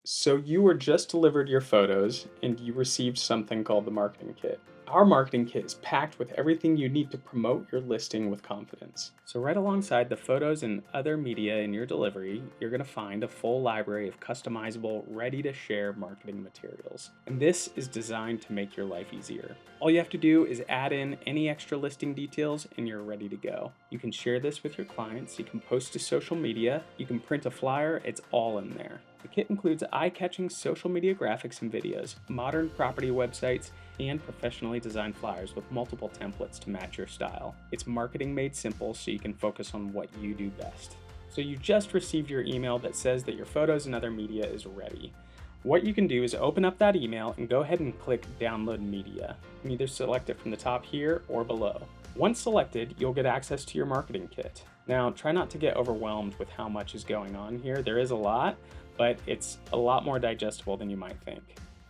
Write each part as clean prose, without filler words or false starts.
So you were just delivered your photos and you received something called the marketing kit. Our marketing kit is packed with everything you need to promote your listing with confidence. So right alongside the photos and other media in your delivery, you're going to find a full library of customizable, ready to share marketing materials. And this is designed to make your life easier. All you have to do is add in any extra listing details and you're ready to go. You can share this with your clients, you can post to social media, you can print a flyer, it's all in there. The kit includes eye-catching social media graphics and videos, modern property websites, and professionally designed flyers with multiple templates to match your style. It's marketing made simple so you can focus on what you do best. So you just received your email that says that your photos and other media is ready. What you can do is open up that email and go ahead and click Download Media. You can either select it from the top here or below. Once selected, you'll get access to your marketing kit. Now, try not to get overwhelmed with how much is going on here. There is a lot, but it's a lot more digestible than you might think.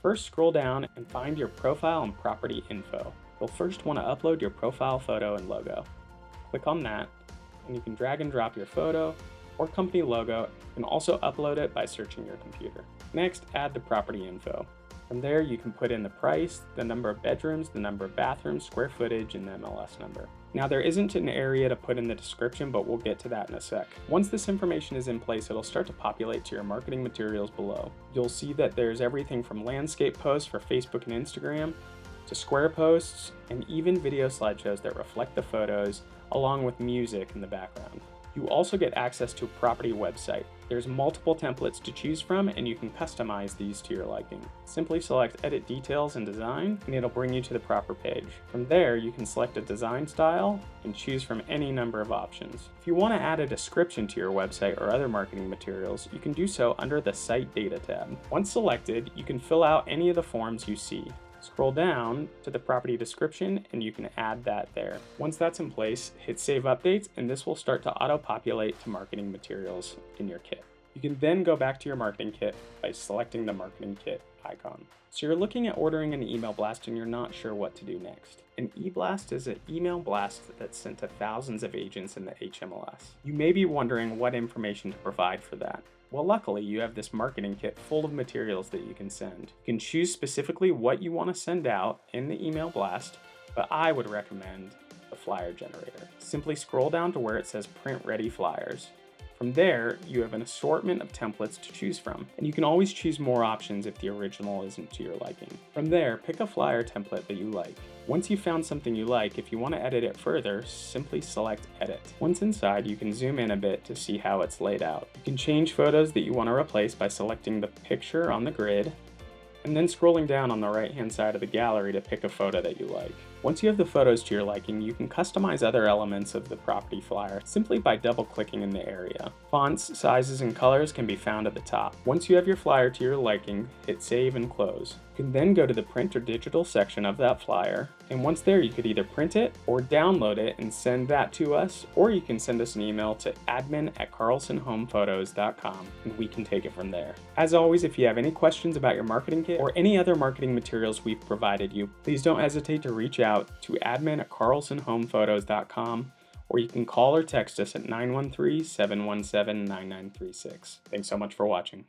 First, scroll down and find your profile and property info. You'll first want to upload your profile photo and logo. Click on that, and you can drag and drop your photo or company logo. You can also upload it by searching your computer. Next, add the property info. From there, you can put in the price, the number of bedrooms, the number of bathrooms, square footage, and the MLS number. Now, there isn't an area to put in the description, but we'll get to that in a sec. Once this information is in place, it'll start to populate to your marketing materials below. You'll see that there's everything from landscape posts for Facebook and Instagram, to square posts, and even video slideshows that reflect the photos, along with music in the background. You also get access to a property website. There's multiple templates to choose from and you can customize these to your liking. Simply select Edit Details and Design and it'll bring you to the proper page. From there, you can select a design style and choose from any number of options. If you want to add a description to your website or other marketing materials, you can do so under the Site Data tab. Once selected, you can fill out any of the forms you see. Scroll down to the property description and you can add that there. Once that's in place, hit Save Updates and this will start to auto-populate to marketing materials in your kit. You can then go back to your marketing kit by selecting the marketing kit icon. So you're looking at ordering an email blast and you're not sure what to do next. An e-blast is an email blast that's sent to thousands of agents in the HMLS. You may be wondering what information to provide for that. Well, luckily, you have this marketing kit full of materials that you can send. You can choose specifically what you want to send out in the email blast, but I would recommend the flyer generator. Simply scroll down to where it says Print Ready Flyers. From there, you have an assortment of templates to choose from, and you can always choose more options if the original isn't to your liking. From there, pick a flyer template that you like. Once you've found something you like, if you want to edit it further, simply select Edit. Once inside, you can zoom in a bit to see how it's laid out. You can change photos that you want to replace by selecting the picture on the grid, and then scrolling down on the right-hand side of the gallery to pick a photo that you like. Once you have the photos to your liking, you can customize other elements of the property flyer simply by double-clicking in the area. Fonts, sizes, and colors can be found at the top. Once you have your flyer to your liking, hit Save and Close. You can then go to the print or digital section of that flyer, and once there you could either print it or download it and send that to us, or you can send us an email to admin@carlsonhomephotos.com and we can take it from there. As always, if you have any questions about your marketing kit or any other marketing materials we've provided you, please don't hesitate to reach out to admin@carlsonhomephotos.com, or you can call or text us at 913-717-9936. Thanks so much for watching.